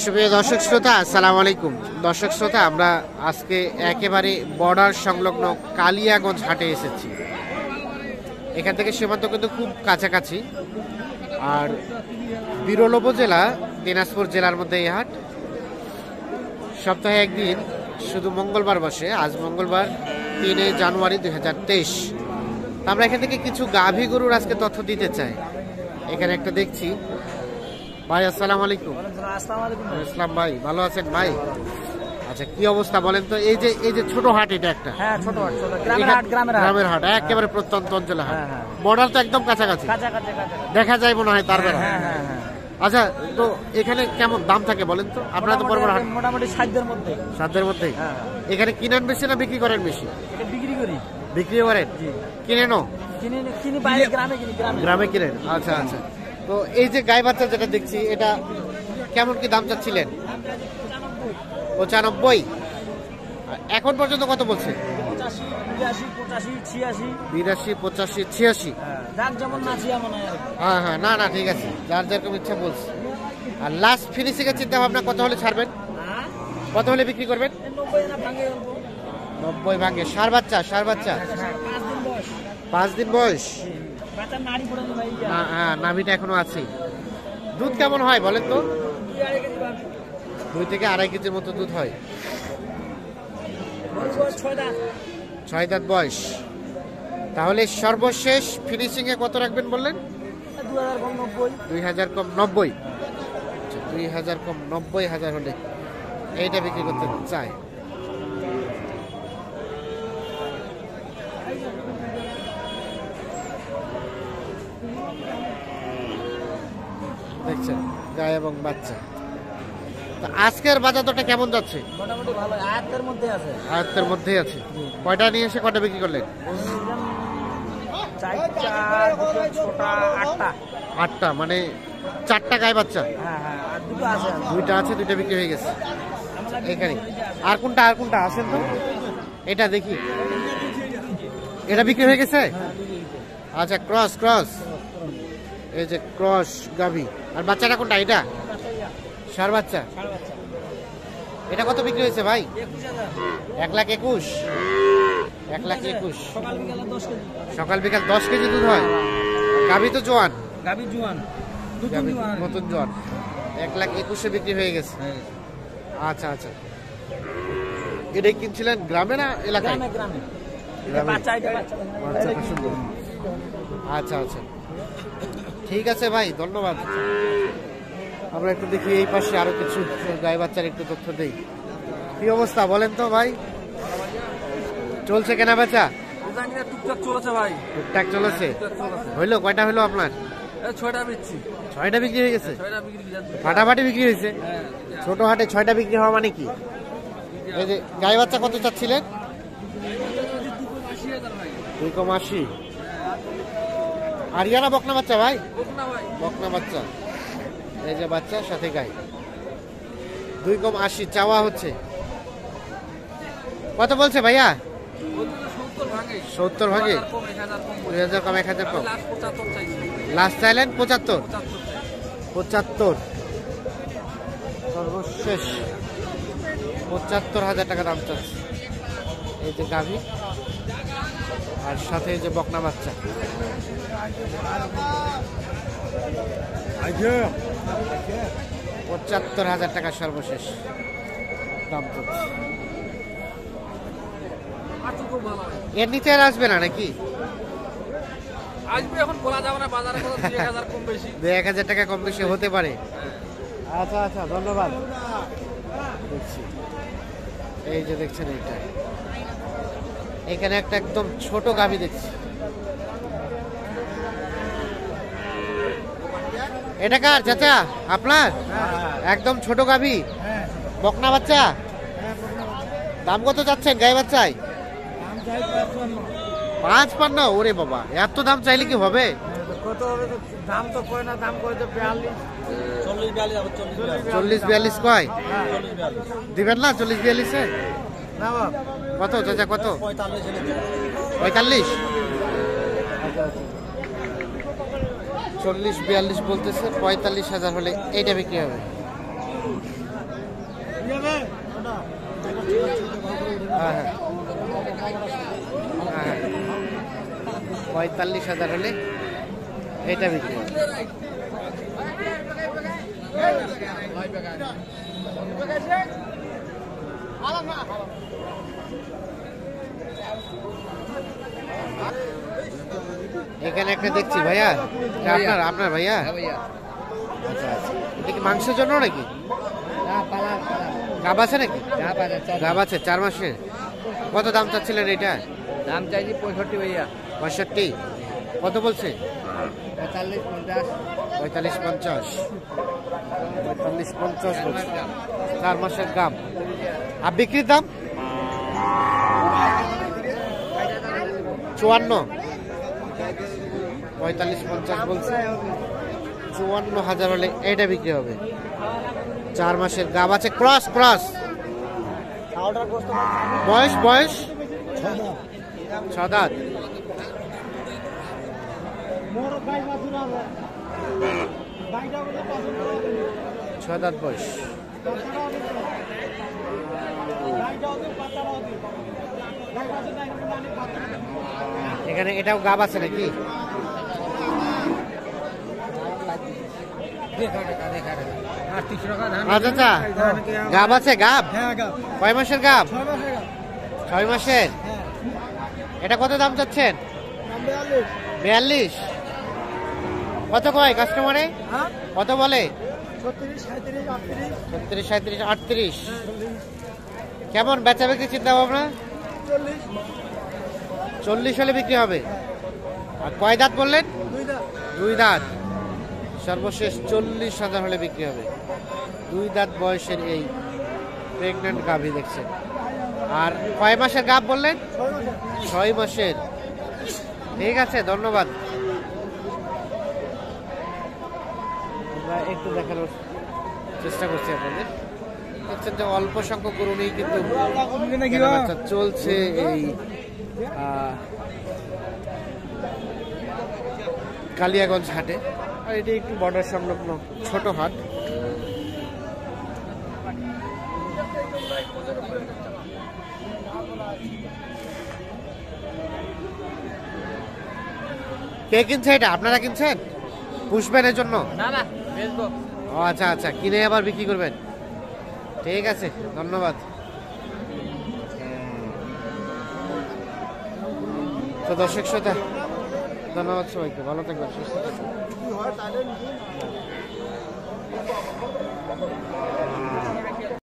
সুপ্রিয় দর্শক শ্রোতা, আসসালামু আলাইকুম। দর্শক শ্রোতা, আমরা আজকে একেবারে বর্ডার সংলগ্ন কালিয়াগঞ্জ হাটে এসেছি। এখান থেকে সীমান্ত কিন্তু খুব কাছাকাছি, আর বিরল উপজেলা দিনাজপুর জেলার মধ্যে এই হাট। সপ্তাহে একদিন, শুধু মঙ্গলবার বসে। আজ মঙ্গলবার 3 জানুয়ারি 2023। আমরা এখান থেকে কিছু গাভী গরুর আজকে তথ্য দিতে চাই। এখানে একটা দেখছি। ভাই আসসালামু আলাইকুম। ইসলাম ভাই, ভালো আছেন ভাই? আচ্ছা, কি অবস্থা বলেন তো? এই যে ছোট হাট, এটা একটা ছোট হাট, গ্রামের হাট, একেবারে প্রত্যন্ত অঞ্চলে হাট। বর্ডার তো একদম কাছাকাছি, দেখা যায় মনে হয় তার বেলা। আচ্ছা, তো এখানে কেমন দাম থাকে বলেন তো? আপনারা তো বড় বড় হাট, মোটামুটি 7 মধ্যে। এখানে কিনেন বেশি না বিক্রি করেন বেশি? বিক্রি করি। বিক্রি করেন? কিনেনও? কিনি বাইরে, গ্রামে কিনেন। আচ্ছা আচ্ছা। তো এই যে গাই বাচ্চা যেটা দেখছি, এটা কেমন কি দাম চাচ্ছিলেন? 95। এখন পর্যন্ত কত বলছে? 82, 85, 86। হ্যাঁ, না ঠিক আছে, যার যেরকম ইচ্ছা বলছে। আর লাস্ট ফিনিশিং এর চিন্তা ভাবনা কত হলে ছাড়বেন? কত হলে বিক্রি করবেন? 90 ভাঙে। সার বাচ্চা? 5 দিন বয়স। হ্যাঁ, নাভিটা এখনো আছে। দুধ কেমন হয় বলেন তো? 2 থেকে 2.5 কেজির মতো দুধ হয়। 6 দাঁত বয়স। তাহলে সর্বশেষ ফিনিশিং এ কত রাখবেন বললেন? 2000 কম 90। 2000 কম 90,000 হলে এইটা বিক্রি করতে চাই। দেখছেন গায়ে এবং বাচ্চা। তো আজকের বাজার দরটা কেমন যাচ্ছে? মোটামুটি ভালো, আয়ত্তের মধ্যেই আছে। কয়টা নিয়ে এসে কয়টা বিক্রি করলেন? 8টা, মানে 4টা গায়ে বাচ্চা। দুইটা আছে, 2টা বিক্রি হয়ে গেছে এখানে। আর কোনটা আসেন তো, এটা দেখি। এটা বিক্রি হয়ে গেছে। আচ্ছা, ক্রস, এই যে ক্রস গাভী। আর বাচ্চাটা কোনটা? এটা সার বাচ্চা। এটা কত বিক্রি হয়েছে ভাই? 1,21,000। 1,21,000। সকাল বিকাল 10 কেজি দুধ হয়। গাভী তো জোয়ান, নতুন জোয়ান। 1,21,000 বিক্রি হয়ে গেছে। আচ্ছা, এটাই কিনছিলেন গ্রামে না এলাকায়? আচ্ছা, ঠিক আছে ভাই, ধন্যবাদ। আমরা একটু দেখি এই পাশে আরো কিছু গাই বাচ্চার একটু তথ্য দেই। কি অবস্থা বলেন তো ভাই? চলছে কেনা বেচা? টুকটাক চলেছে। হইলো কয়টা হইলো আপনার? 6টা বিক্রি হয়ে গেছে। ফাটাফাটি বিক্রি হয়েছে। ছোট হাটে 6টা বিক্রি হওয়া মানে কি? এই যে গাই বাচ্চা কত চাচ্ছিলেন? 2,80। আরিয়ানা বকনা বাচ্চা ভাই? বকনা বাচ্চা। এই যে বাচ্চার সাথে গাই। 2,80 চাওয়া হচ্ছে। কত বলছে ভাইয়া? 70 ভাগে। 2000 কম 1000 কম। লাস্ট চাইলেন 75। সর্বশেষ 75,000 টাকা দাম চাচ্ছে। এই যে গাভী আর সাথে এই যে বকনা বাচ্চা। 75,000 টাকা সর্বশেষ দাম চলছে। এর নিচে আর আসবে না নাকি? আসবে, এখন বলা যাবে না। বাজারে 2,000 কম বেশি, 2,000 টাকা কম বেশি হতে পারে। আচ্ছা, ধন্যবাদ। দেখছি এই যে দেখছেন, এইটা এখানে একটা একদম ছোট গাভী দেখছি। এটা কার চাচা? আপনার? একদম ছোট গাভী, বকনা বাচ্চা। দাম কত চাচ্ছেন গাই বাচ্চায়? 55। ওরে বাবা, এত দাম চাইলে কি হবে? কত হবে? দাম তো কয় না, দাম কয় তো 40-42 কয়। দিবেন না 40-42-এ? কত চাচা, কত? 45। 40-42 বলতেছে। 45,000 হলে এইটা বিক্রি হবে। হ্যাঁ, হ্যাঁ। হ্যাঁ, 45,000 হলে এটা বিক্রি হবে। এখানে একটা দেখছি ভাইয়া, এটা আপনার ভাইয়া? আচ্ছা আচ্ছা, এটা কি মাংসের জন্য নাকি? গাব আছে নাকি? গাব আছে 4 মাসের। কত দাম চাচ্ছিলেন এটা? দাম চাইছি 65 ভাইয়া। 65? কত বলছে? 45-50। 45-50 বলছে। 4 মাসের গাব। আর বিক্রির দাম 54? 45-50 বলছে। 54,000 হলে এটা বিক্রি হবে। 4 মাসের গাব আছে। ক্রস বয়স 6 দাঁত। 6 দাঁত বয়স। এখানে এটাও গাব আছে নাকি? আচ্ছা, গাব আছে। গাব কয় মাসের গাব? 6 মাসের। এটা কত দাম চাচ্ছেন? 42? কত কয় কাস্টমারে? কত বলে? 36, 37, 38। কেমন বেচা বিক্রি চিন্তা ভাবনা? 40 হলে বিক্রি হবে। আর কয় দাঁত বললেন? 2 দাঁত। সর্বশেষ 40,000 হলে বিক্রি হবে। 2 দাঁত বয়সের এই প্রেগন্যান্ট গাভী দেখছেন। আর কয় মাসের গাভ বললেন? 6 মাসের। ঠিক আছে, ধন্যবাদ। আমরা একটু দেখানোর চেষ্টা করছি আপনাদের। দেখছেন যে অল্প সংখ্যক গরু নিয়েই কিন্তু কেনাবেচা চলছে এই কালিয়াগঞ্জ হাটে। আর এটি একটি বর্ডার সংলগ্ন ছোট হাট। কে কিনছে এটা? আপনারা কিনছেন? পুষবেন এর জন্য? না না, বেচবো। ও আচ্ছা আচ্ছা, কিনে আবার বিক্রি করবেন। ঠিক আছে, ধন্যবাদ। তো দর্শক শ্রোতা, ধন্যবাদ সবাইকে। ভালো থাকবেন, সুস্থ থাকবেন।